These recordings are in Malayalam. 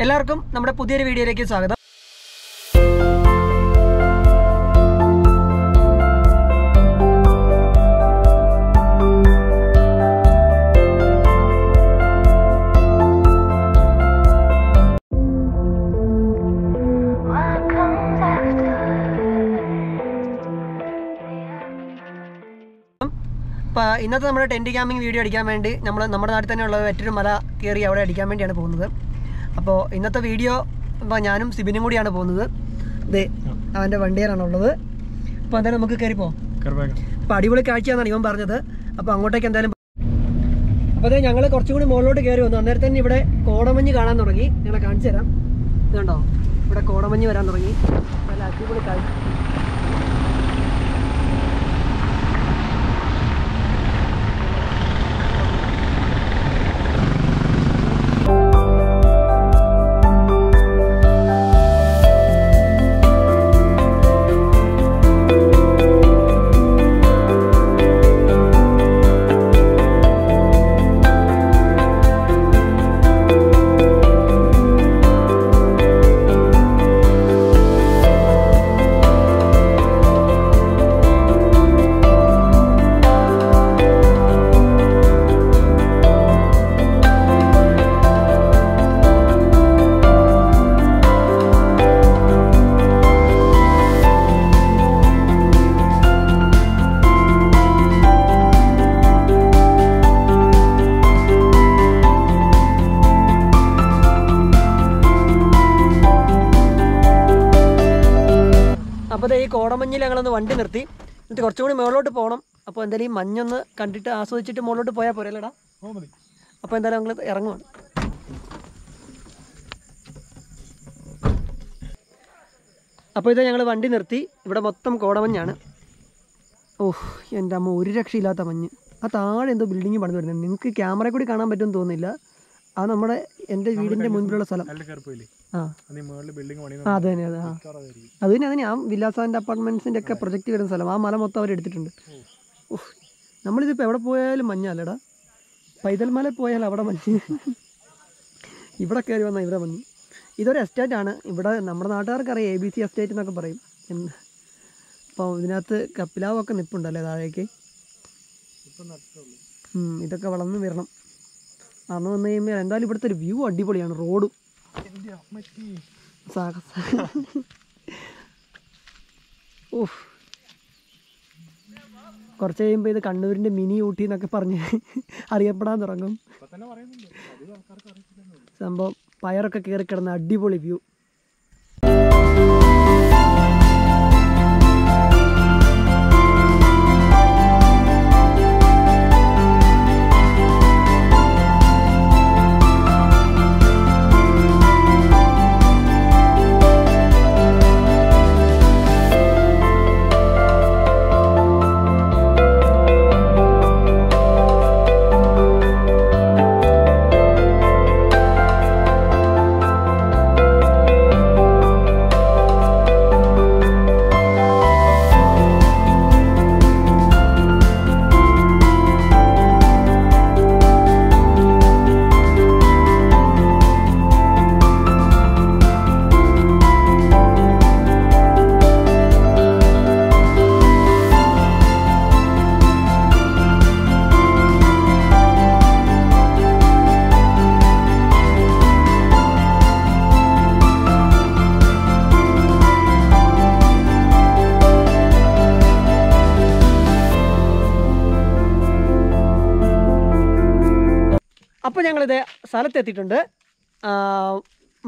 എല്ലാവർക്കും നമ്മുടെ പുതിയൊരു വീഡിയോയിലേക്ക് സ്വാഗതം. ഇന്നത്തെ നമ്മുടെ ടെൻറ്റ് ക്യാമ്പിംഗ് വീഡിയോ അടിക്കാൻ വേണ്ടി നമ്മുടെ നാട്ടിൽ തന്നെയുള്ള മറ്റൊരു മല കയറി അവിടെ അടിക്കാൻ വേണ്ടിയാണ് പോകുന്നത്. അപ്പോൾ ഇന്നത്തെ വീഡിയോ ഞാനും സിബിനും കൂടിയാണ് പോകുന്നത്. ഇതേ അവൻ്റെ വണ്ടിയിലാണുള്ളത്. അപ്പോൾ എന്തായാലും നമുക്ക് കയറി പോകാം. അപ്പോൾ അടിപൊളി കാഴ്ചയാണെന്നാണ് ഇവൻ പറഞ്ഞത്. അപ്പോൾ അങ്ങോട്ടേക്ക് എന്തായാലും അപ്പോൾ അതെ ഞങ്ങൾ കുറച്ചും കൂടി മുകളിലോട്ട് കയറി വന്നു. അന്നേരം തന്നെ ഇവിടെ കോടമഞ്ഞ് കാണാൻ തുടങ്ങി. നിങ്ങളെ കാണിച്ചു തരാം. ഇതുണ്ടോ, ഇവിടെ കോടമഞ്ഞ് വരാൻ തുടങ്ങി. നല്ല അടിപൊളി കാഴ്ച. അപ്പോൾ ഈ കോടമഞ്ഞിൽ ഞങ്ങളൊന്ന് വണ്ടി നിർത്തി. എന്നിട്ട് കുറച്ചുകൂടി മുകളിലോട്ട് പോകണം. അപ്പോൾ എന്തായാലും ഈ മഞ്ഞൊന്ന് കണ്ടിട്ട് ആസ്വദിച്ചിട്ട് മുകളിലോട്ട് പോയാൽ പോരല്ലേടാ. അപ്പോൾ എന്തായാലും ഞങ്ങൾ ഇറങ്ങുവാണ്. അപ്പോൾ ഇത് ഞങ്ങൾ വണ്ടി നിർത്തി. ഇവിടെ മൊത്തം കോടമഞ്ഞാണ്. ഓഹ് എൻ്റെ അമ്മ, ഒരു രക്ഷയില്ലാത്ത മഞ്ഞ്. ആ താഴെ എന്തോ ബിൽഡിങ് പണിത് വരുന്നത്. നിങ്ങൾക്ക് ക്യാമറ കൂടി കാണാൻ പറ്റുമെന്ന് തോന്നുന്നില്ല. അത് നമ്മുടെ എൻ്റെ വീടിൻ്റെ മുൻപിലുള്ള സ്ഥലം. അത് തന്നെ ഞാൻ വിലാസാൻ്റെ അപ്പാർട്ട്മെൻറ്റ്സിൻ്റെ ഒക്കെ പ്രൊജക്റ്റ് വരുന്ന സ്ഥലം. ആ മല മൊത്തം അവർ എടുത്തിട്ടുണ്ട്. ഓഹ്, നമ്മളിതിപ്പോൾ എവിടെ പോയാലും മഞ്ഞല്ലടാ. പൈതൽമല പോയാൽ അവിടെ മഞ്ഞ്, ഇവിടെ കയറി വന്നാൽ ഇവിടെ മഞ്ഞ്. ഇതൊരു എസ്റ്റേറ്റാണ്. ഇവിടെ നമ്മുടെ നാട്ടുകാർക്കറിയാം, ABC എസ്റ്റേറ്റ് എന്നൊക്കെ പറയും. അപ്പോൾ ഇതിനകത്ത് കപ്പിലാവൊക്കെ നിൽപ്പുണ്ടല്ലേ താഴേക്ക്. ഇതൊക്കെ വളർന്ന് വരണം. അന്ന് വന്നു കഴിയുമ്പോൾ എന്തായാലും ഇവിടുത്തെ ഒരു വ്യൂ അടിപൊളിയാണ്. റോഡും ഓഹ്, കുറച്ച് കഴിയുമ്പോൾ ഇത് കണ്ണൂരിൻ്റെ മിനി ഊട്ടി എന്നൊക്കെ പറഞ്ഞ് അറിയപ്പെടാൻ തുടങ്ങും. സംഭവം പയറൊക്കെ കയറി കിടന്ന അടിപൊളി വ്യൂ. അപ്പോൾ ഞങ്ങളിത് സ്ഥലത്തെത്തിയിട്ടുണ്ട്.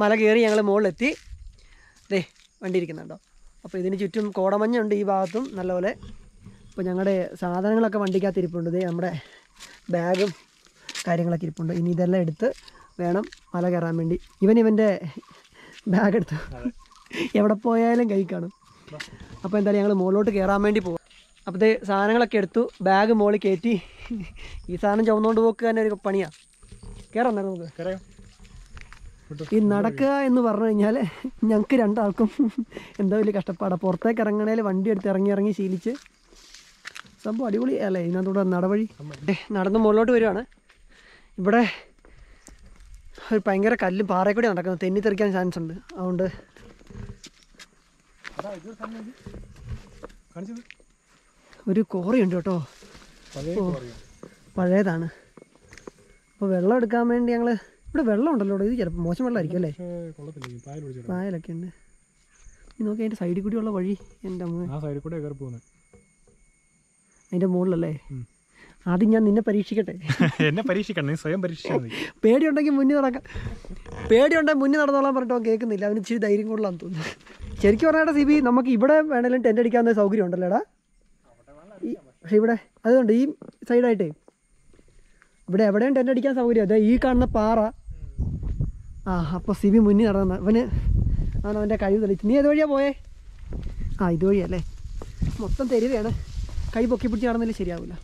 മല കയറി ഞങ്ങൾ മുകളിലെത്തി. ദേ വണ്ടി ഇരിക്കുന്നുണ്ടോ. അപ്പോൾ ഇതിന് ചുറ്റും കോടമഞ്ഞുണ്ട് ഈ ഭാഗത്തും നല്ലപോലെ. അപ്പോൾ ഞങ്ങളുടെ സാധനങ്ങളൊക്കെ വണ്ടിക്കകത്ത് ഇരിപ്പുണ്ട്. ദേ നമ്മുടെ ബാഗും കാര്യങ്ങളൊക്കെ ഇരിപ്പുണ്ട്. ഇനി ഇതെല്ലാം എടുത്ത് വേണം മല കയറാൻ വേണ്ടി. ഇവൻ്റെ ബാഗ് എടുത്ത് എവിടെ പോയാലും കൈ കാണും. അപ്പോൾ എന്തായാലും ഞങ്ങൾ മുകളിലോട്ട് കയറാൻ വേണ്ടി പോകും. അപ്പോൾ ഇത് സാധനങ്ങളൊക്കെ എടുത്തു, ബാഗ് മുകളിൽ കയറ്റി. ഈ സാധനം ചുമന്നുകൊണ്ട് പോക്ക് തന്നെ ഒരു പണിയാണ്. കയറാം നമുക്ക്. ഈ നടക്കുക എന്ന് പറഞ്ഞു കഴിഞ്ഞാൽ ഞങ്ങൾക്ക് രണ്ടാൾക്കും എന്താ വലിയ കഷ്ടപ്പാടാണ്. പുറത്തേക്ക് ഇറങ്ങണേൽ വണ്ടി എടുത്ത് ഇറങ്ങി ശീലിച്ച് സംഭവം അടിപൊളി അല്ലേ. ഇതിനകത്തൂടെ നടവഴി നടന്ന് മുകളിലോട്ട് വരുവാണ്. ഇവിടെ ഒരു ഭയങ്കര കല്ലും പാറയിൽ കൂടി നടക്കുന്നത്, തെന്നിത്തെറിക്കാൻ ചാൻസ് ഉണ്ട്. അതുകൊണ്ട് ഒരു കോറിയുണ്ട് കേട്ടോ, പഴയതാണ്. അപ്പോൾ വെള്ളം എടുക്കാൻ വേണ്ടി ഞങ്ങൾ ഇവിടെ വെള്ളം ഉണ്ടല്ലോ, ഇത് ചിലപ്പോൾ മോശം വെള്ളമായിരിക്കും അല്ലേ, പായലൊക്കെ ഉണ്ട്. നീ നോക്കി അതിൻ്റെ സൈഡിൽ കൂടിയുള്ള വഴി, എൻ്റെ അതിൻ്റെ മുകളിലല്ലേ. ആദ്യം ഞാൻ നിന്നെ പരീക്ഷിക്കട്ടെ. എന്നെ പരീക്ഷിക്കണം, നീ സ്വയം പരീക്ഷിച്ചാൽ. പേടിയുണ്ടെങ്കിൽ മുന്നിൽ നടക്കാം, പേടിയുണ്ടെങ്കിൽ മുന്നിൽ നടന്നോളാൻ പറഞ്ഞിട്ട് അവൻ കേൾക്കുന്നില്ല. അവന് ഇച്ചിരി ധൈര്യം കൂടുതലാന്ന് തോന്നുന്നു. ശരിക്കും പറഞ്ഞാൽ സിബി, നമുക്ക് ഇവിടെ വേണമെങ്കിലും ടെൻ്റ് അടിക്കാവുന്ന സൗകര്യം ഉണ്ടല്ലോടാ. പക്ഷേ ഇവിടെ അതുകൊണ്ട് ഈ സൈഡായിട്ടേ ഇവിടെ എവിടെയും ടെൻ്റ് അടിക്കാൻ സൗകര്യം. അതെ ഈ കാണുന്ന പാറ. അപ്പോൾ സിബി മുന്നിൽ നടന്ന അവൻ്റെ കഴിവ് തെളിച്ചു. നീ ഏത് വഴിയാണ് പോയേ? ഇതുവഴിയല്ലേ. മൊത്തം തെരുവയാണ്, കൈ പൊക്കി പിടിച്ച് നടന്നില്ല ശരിയാവില്ല.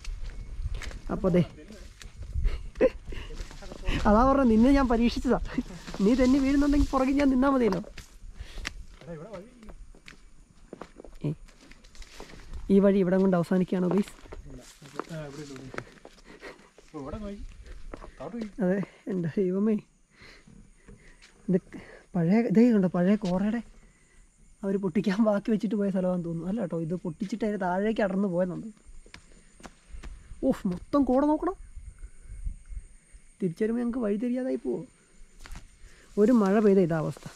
അപ്പോൾ അതെ അതാ പറഞ്ഞ, നിന്നെ ഞാൻ പരീക്ഷിച്ചതാ. നീ തന്നെ വീഴുന്നുണ്ടെങ്കിൽ പുറകെ ഞാൻ നിന്നാൽ മതിയല്ലോ. ഈ വഴി ഇവിടെ കൊണ്ട് അവസാനിക്കുകയാണോ ഗൈസ്? അതെ, എൻ്റെ ദൈവമേ, ഇത് ഇതേ കണ്ടോ, പഴയ കോറയുടെ അവർ പൊട്ടിക്കാൻ ബാക്കി വെച്ചിട്ട് പോയ സ്ഥലമാണെന്ന് തോന്നുന്നു. അല്ല കേട്ടോ, ഇത് പൊട്ടിച്ചിട്ട് അതിന് താഴേക്ക് അടർന്ന് പോയെന്നുണ്ട്. മൊത്തം കോട നോക്കണം. തിരിച്ചു വരുമ്പോൾ ഞങ്ങൾക്ക് വഴി തിരിയാതായി പോവോ? ഒരു മഴ പെയ്ത ഇതാ അവസ്ഥ.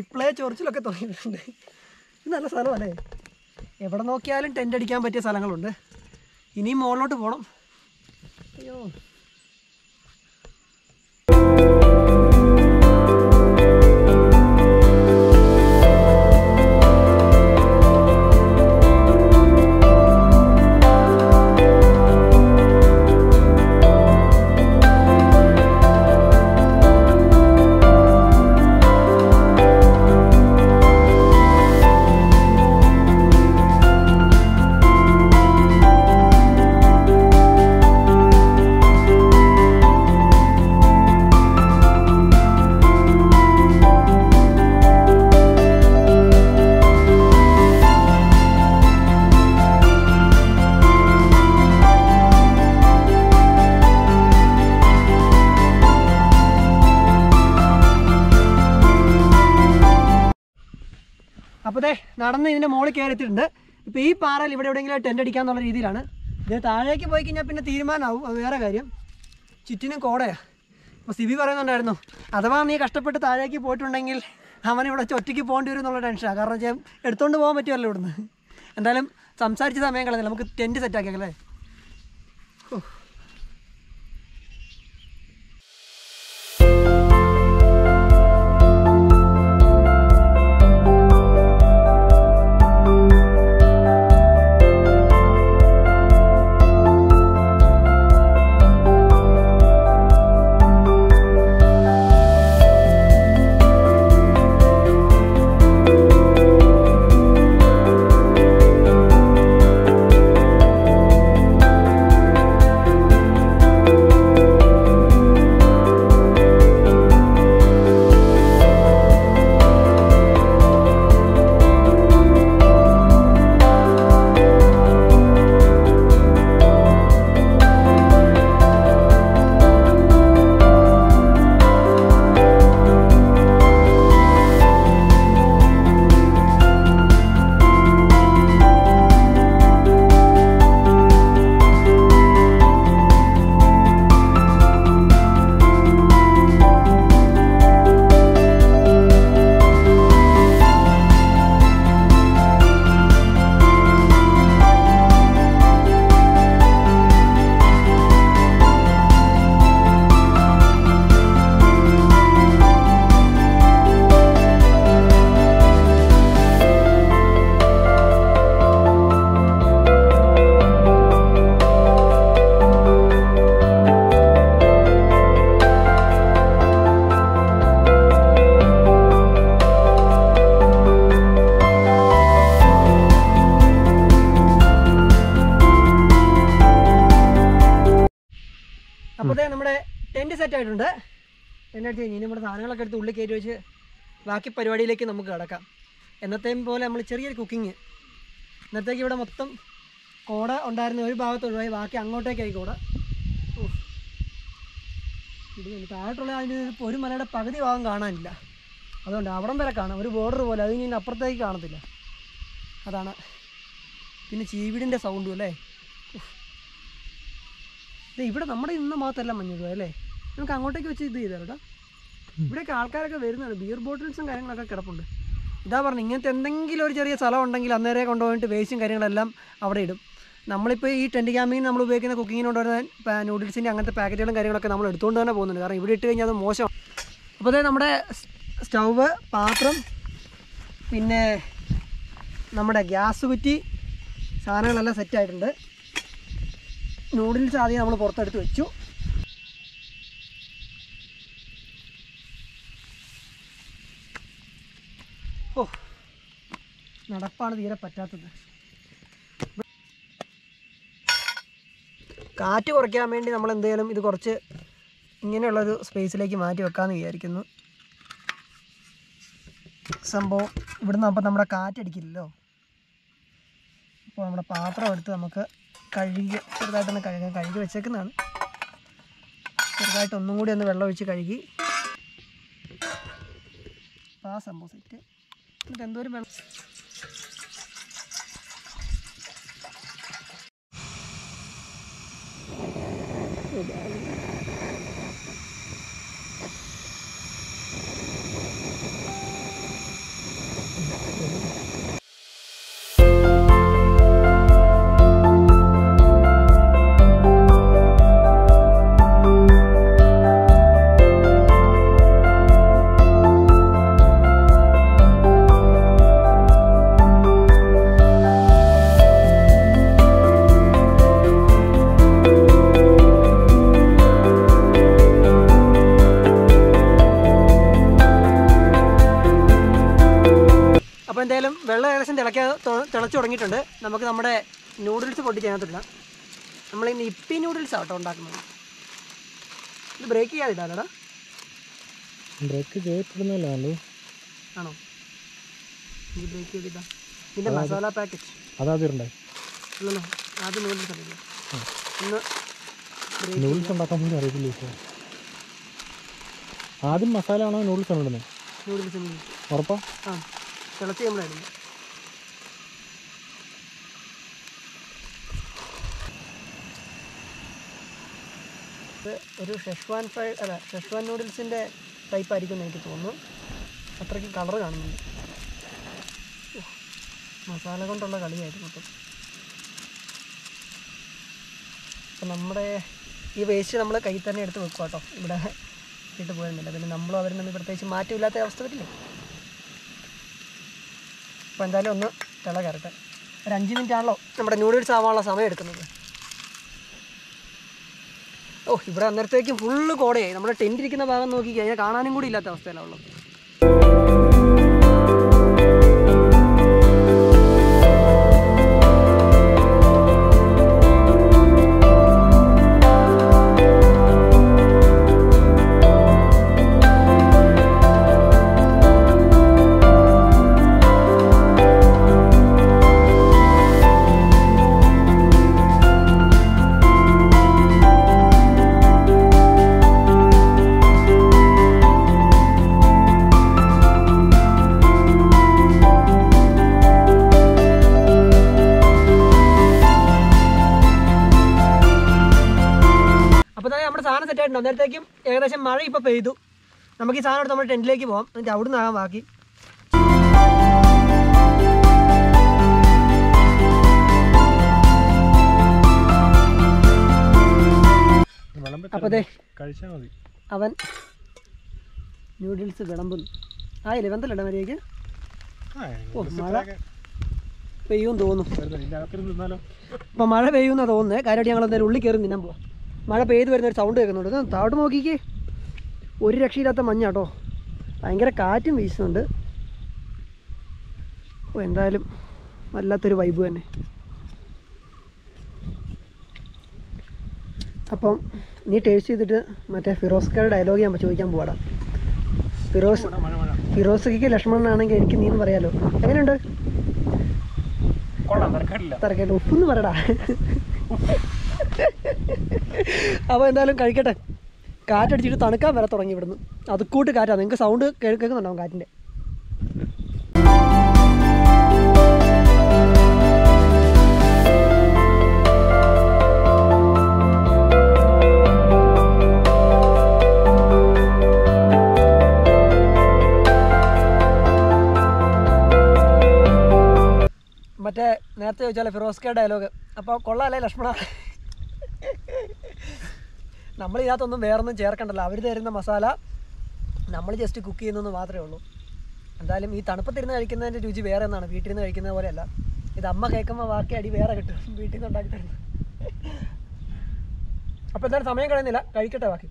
ഇപ്പോഴേ ചൊറിച്ചിലൊക്കെ തുടങ്ങിയിട്ടുണ്ട്. ഇത് നല്ല സ്ഥലമല്ലേ, എവിടെ നോക്കിയാലും ടെൻ്റ് അടിക്കാൻ പറ്റിയ സ്ഥലങ്ങളുണ്ട്. ഇനിയും മുകളിലോട്ട് പോകണം. അയ്യോ, അപ്പോൾ ദേ നടന്ന് ഇതിൻ്റെ മുകളിൽ കയറിയിട്ടുണ്ട്. ഇപ്പോൾ ഈ പാറയിൽ ഇവിടെ എവിടെയെങ്കിലും ടെൻ്റ് അടിക്കാന്നുള്ള രീതിയിലാണ്. ഇത് താഴേക്ക് പോയി കഴിഞ്ഞാൽ പിന്നെ തീരുമാനമാവും, അത് വേറെ കാര്യം. ചുറ്റിനും കോടയാണ്. അപ്പോൾ സിബി പറയുന്നുണ്ടായിരുന്നു, അഥവാ നീ കഷ്ടപ്പെട്ട് താഴേക്ക് പോയിട്ടുണ്ടെങ്കിൽ അവനിവിടെ ഒറ്റയ്ക്ക് പോകേണ്ടി വരും എന്നുള്ള ടെൻഷനാണ്. കാരണം വെച്ചാൽ എടുത്തുകൊണ്ട് പോകാൻ പറ്റുമല്ലോ ഇവിടുന്ന്. എന്തായാലും സംസാരിച്ച സമയം കളഞ്ഞില്ല, നമുക്ക് ടെൻറ്റ് സെറ്റാക്കിയാലേ. ടെൻറ്റ് സെറ്റായിട്ടുണ്ട്. ടെൻ്റ് അടിച്ച് കഴിഞ്ഞ് നമ്മുടെ സാധനങ്ങളൊക്കെ എടുത്ത് ഉള്ളിൽ കയറ്റി വെച്ച് ബാക്കി പരിപാടിയിലേക്ക് നമുക്ക് കിടക്കാം. എന്നത്തെയും പോലെ നമ്മൾ ചെറിയൊരു കുക്കിങ്. ഇന്നത്തേക്ക് ഇവിടെ മൊത്തം കോട ഉണ്ടായിരുന്ന ഒരു ഭാഗത്ത് ഒഴിവായി ബാക്കി അങ്ങോട്ടേക്കായി കോട. ഇത് താഴോട്ടുള്ള അതിന് ഒരു മലയുടെ പകുതി ഭാഗം കാണാനില്ല. അതുകൊണ്ട് അവിടം വരെ കാണാം, ഒരു ബോർഡർ പോലെ. അത് ഇനി അപ്പുറത്തേക്ക് കാണത്തില്ല. അതാണ്. പിന്നെ ചീവിടിൻ്റെ സൗണ്ടും അല്ലേ. ഇവിടെ നമ്മുടെ ഇന്ന് മാത്രമല്ല മഞ്ഞുക അല്ലേ. നമുക്ക് അങ്ങോട്ടേക്ക് വെച്ച് ഇത് ചെയ്താൽ കേട്ടോ. ഇവിടെയൊക്കെ ആൾക്കാരൊക്കെ വരുന്നതാണ്. ബിയർ ബോട്ടിൽസും കാര്യങ്ങളൊക്കെ കിടപ്പുണ്ട്. ഇതാ പറഞ്ഞു, ഇങ്ങനത്തെ എന്തെങ്കിലും ഒരു ചെറിയ സ്ഥലം ഉണ്ടെങ്കിൽ അന്നേരം കൊണ്ടുപോയിട്ട് വേസ്റ്റും കാര്യങ്ങളെല്ലാം അവിടെ ഇടും. നമ്മളിപ്പോൾ ഈ ടെൻറ്റ് ക്യാമ്പിങ്ങിന് നമ്മൾ ഉപയോഗിക്കുന്ന കുക്കിങ്ങിന് കൊണ്ടുവരുന്ന നൂഡിൽസിൻ്റെ അങ്ങനത്തെ പാക്കറ്റുകളും കാര്യങ്ങളൊക്കെ നമ്മൾ എടുത്തുകൊണ്ട് തന്നെ പോകുന്നുണ്ട്. കാരണം ഇവിടെ ഇട്ട് കഴിഞ്ഞാൽ അത് മോശമാണ്. അപ്പോൾ അതായത് നമ്മുടെ സ്റ്റൗവ്, പാത്രം, പിന്നെ നമ്മുടെ ഗ്യാസ് കുറ്റി, സാധനങ്ങളെല്ലാം സെറ്റായിട്ടുണ്ട്. നൂഡിൽസ് ആദ്യം നമ്മൾ പുറത്തെടുത്ത് വെച്ചു. ഓ, നടപ്പാണ് തീരെ പറ്റാത്തത്. കാറ്റ് കുറയ്ക്കാൻ വേണ്ടി നമ്മൾ എന്തെങ്കിലും ഇത് കുറച്ച് ഇങ്ങനെയുള്ളൊരു സ്പേസിലേക്ക് മാറ്റി വെക്കാമെന്ന് വിചാരിക്കുന്നു. സംഭവം ഇവിടുന്ന് അപ്പോൾ നമ്മുടെ കാറ്റടിക്കില്ലല്ലോ. അപ്പോൾ നമ്മുടെ പാത്രം എടുത്ത് നമുക്ക് ചെറുതായിട്ടൊന്ന് കഴുകി വെച്ചേക്കുന്നതാണ്. ചെറുതായിട്ട് ഒന്നും കൂടി ഒന്ന് വെള്ളം ഒഴിച്ച് കഴുകി അപ്പോൾ ആ സംഭവം സെറ്റ്. എന്നിട്ട് എന്തോരം വെള്ളം എന്തായാലും വെള്ളം ഏകദേശം തിളച്ച് തുടങ്ങിയിട്ടുണ്ട്. നമുക്ക് നമ്മുടെ നൂഡിൽസ് പൊട്ടിച്ചതിനകത്തില്ല. നമ്മളിന്ന് ഇപ്പി നൂഡിൽസ് ആട്ടോ ഉണ്ടാക്കുന്നത്. ഇത് ബ്രേക്ക് ചെയ്യാതിടാലടാ. ബ്രേക്ക് ചെയ്യപ്പെടുന്നല്ലോ ആണോ? ഇത് ബ്രേക്ക് ചെയ്തിട്ടാ. ഇതിൻ്റെ മസാല പാക്കറ്റ് അതാദ്യം അല്ലല്ലോ, ആദ്യം നൂഡിൽസ് അറിയില്ല. ഒന്ന് നൂഡിൽസ് ഉണ്ടാക്കാൻ പോലും അറിയില്ല ഇപ്പോൾ. ആദ്യം മസാല ആണോ നൂഡിൽസ് ആണ് ഇടുന്നത്? നൂഡിൽസ് ഉറപ്പാ? ആ, തിളച്ച് നമ്മളായിരുന്നു. ഒരു ഷെഷ്വാൻ നൂഡിൽസിൻ്റെ ടൈപ്പ് ആയിരിക്കും എന്ന് എനിക്ക് തോന്നുന്നു. അത്രയ്ക്ക് കളർ കാണുന്നുണ്ട്. മസാല കൊണ്ടുള്ള കളിയായിരുന്നു അപ്പം. അപ്പം നമ്മുടെ ഈ വേസ്റ്റ് നമ്മൾ കയ്യിൽ തന്നെ എടുത്ത് വെക്കുക കേട്ടോ. ഇവിടെ ഇട്ട് പോയിരുന്നില്ല. പിന്നെ നമ്മളും അവരിൽ നിന്ന് പ്രത്യേകിച്ച് മാറ്റമില്ലാത്ത അവസ്ഥ വരില്ലേ. അപ്പോൾ എന്തായാലും ഒന്ന് തിള കയറട്ടെ. ഒരു 5 മിനിറ്റ് ആണല്ലോ നമ്മുടെ നൂഡിൽസ് ആവാനുള്ള സമയം എടുക്കുന്നത്. ഓ, ഇവിടെ അന്നേരത്തേക്കും ഫുള്ള് കോടയായി. നമ്മുടെ ടെൻ്റ് ഇരിക്കുന്ന ഭാഗം നോക്കി കഴിഞ്ഞാൽ കാണാനും കൂടി ഇല്ലാത്ത അവസ്ഥയിലാണ് ഉള്ളത്. സാധനം സെറ്റായിട്ടുണ്ടോ? അന്നേരത്തേക്കും ഏകദേശം മഴ ഇപ്പോൾ പെയ്തു. നമുക്ക് ഈ സാധനം എടുത്ത് നമ്മുടെ ടെൻറ്റിലേക്ക് പോകാം. എന്നിട്ട് അവിടെ നിന്നാകാൻ ബാക്കി. അപ്പോൾ അതെ കഴിച്ചാൽ മതി. അവൻ നൂഡിൽസ് വിളമ്പുന്നു. ആയില്ലേ വെന്തല്ലേ മര്യാദയ്ക്ക്? ഓ, മഴ പെയ്യുമെന്ന് തോന്നുന്നു. അപ്പോൾ മഴ പെയ്യുമെന്നാണ് തോന്നുന്നത്. കാര്യമായിട്ട് ഞങ്ങൾ എന്തായാലും ഉള്ളിൽ കയറി നിന്നാൻ പോവാം. മഴ പെയ്ത് വരുന്നൊരു സൗണ്ട് കേൾക്കുന്നുണ്ട്. താഴോട്ട് നോക്കിക്കേ, ഒരു രക്ഷയില്ലാത്ത മഞ്ഞാട്ടോ. ഭയങ്കര കാറ്റും വീശുന്നുണ്ട്. ഓ, എന്തായാലും വല്ലാത്തൊരു വൈബ് തന്നെ. അപ്പം നീ ടേസ്റ്റ് ചെയ്തിട്ട് മറ്റേ ഫിറോസ്ക്കയുടെ ഡയലോഗ് ഞാൻ ചോദിക്കാൻ പോവാടാ. ഫിറോസ്ക്ക് ലക്ഷ്മണനാണെങ്കിൽ എനിക്ക് നീ എന്ന് പറയാലോ. എങ്ങനെയുണ്ട്? തരക്കേട്ട് ഉപ്പെന്ന് പറയടാ. അപ്പോൾ എന്തായാലും കഴിക്കട്ടെ. കാറ്റടിച്ചിട്ട് തണുക്കാൻ വരെ തുടങ്ങി ഇവിടുന്ന്. അത് കൂട്ട് കാറ്റാണ്. നിങ്ങൾക്ക് സൗണ്ട് കേൾക്കുന്നുണ്ടാവും കാറ്റിൻ്റെ. മറ്റേ നേരത്തെ ചോദിച്ചാലേ ഫിറോസ്ക ഡയലോഗ്. അപ്പോൾ കൊള്ളാമല്ലേ ലക്ഷ്മണ? നമ്മൾ ഇതിനകത്തൊന്നും വേറൊന്നും ചേർക്കണ്ടല്ലോ. അവർ തരുന്ന മസാല നമ്മൾ ജസ്റ്റ് കുക്ക് ചെയ്യുന്നതെന്ന് മാത്രമേ ഉള്ളൂ. എന്തായാലും ഈ തണുപ്പത്തിരുന്ന് കഴിക്കുന്നതിൻ്റെ രുചി വേറെ ഒന്നാണ്. വീട്ടിൽ നിന്ന് കഴിക്കുന്ന പോലെയല്ല. ഇത് അമ്മ കേൾക്കുമ്പോൾ ബാക്കി അടി വേറെ കിട്ടും വീട്ടിൽ നിന്ന് ഉണ്ടാക്കി തരുന്നത്. അപ്പോൾ എന്തായാലും സമയം കളയുന്നില്ല, കഴിക്കട്ടെ ബാക്കി.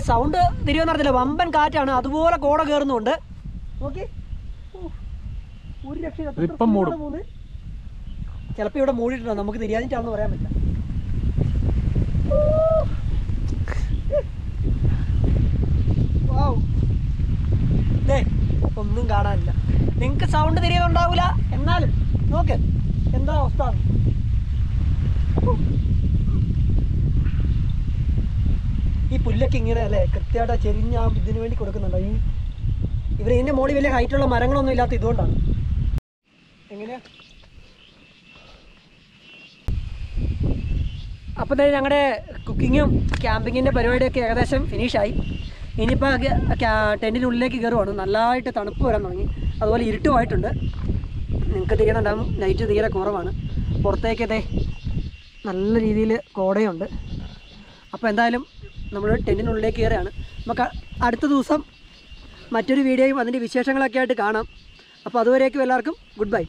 സൗണ്ട് തിരിവെന്ന് പറഞ്ഞില്ല, വമ്പൻ കാറ്റാണ്. അതുപോലെ കോട കയറുന്നുണ്ട്. ഓക്കെ, ഒരു രക്ഷ. ചിലപ്പോൾ ഇവിടെ മൂടിയിട്ടുണ്ടോ, നമുക്ക് തിരിയാഞ്ഞിട്ടാണെന്ന് പറയാൻ പറ്റില്ല. ഒന്നും കാണാനില്ല. നിങ്ങൾക്ക് സൗണ്ട് തിരിയുന്നുണ്ടാവില്ല, എന്നാലും നോക്ക് എന്താ അവസ്ഥ. ഈ പുല്ലൊക്കെ ഇങ്ങനെ അല്ലേ കൃത്യമായിട്ട് ചെരിഞ്ഞ ഇതിനു വേണ്ടി കൊടുക്കുന്നുണ്ടോ? ഇവർ ഇതിൻ്റെ മുകളിൽ വലിയ ഹൈറ്റുള്ള മരങ്ങളൊന്നും ഇല്ലാത്ത ഇതുകൊണ്ടാണ്. എങ്ങനെയാ? അപ്പോൾ തന്നെ ഞങ്ങളുടെ കുക്കിങ്ങും ക്യാമ്പിങ്ങിൻ്റെ പരിപാടിയൊക്കെ ഏകദേശം ഫിനിഷായി. ഇനിയിപ്പോൾ ടെൻറ്റിനുള്ളിലേക്ക് കയറുവാണ്. നല്ലതായിട്ട് തണുപ്പ് വരാൻ തുടങ്ങി. അതുപോലെ ഇരുട്ടുമായിട്ടുണ്ട്. നിങ്ങൾക്ക് തിരിയുന്നുണ്ടാകും, ലൈറ്റ് തീരെ കുറവാണ്. പുറത്തേക്കതേ നല്ല രീതിയിൽ കോടയുണ്ട്. അപ്പോൾ എന്തായാലും നമ്മൾ ടെൻറ്റിനുള്ളിലേക്ക് കയറുകയാണ്. നമുക്ക് അടുത്ത ദിവസം മറ്റൊരു വീഡിയോയും അതിൻ്റെ വിശേഷങ്ങളൊക്കെ ആയിട്ട് കാണാം. അപ്പോൾ അതുവരേക്കും എല്ലാവർക്കും ഗുഡ് ബൈ.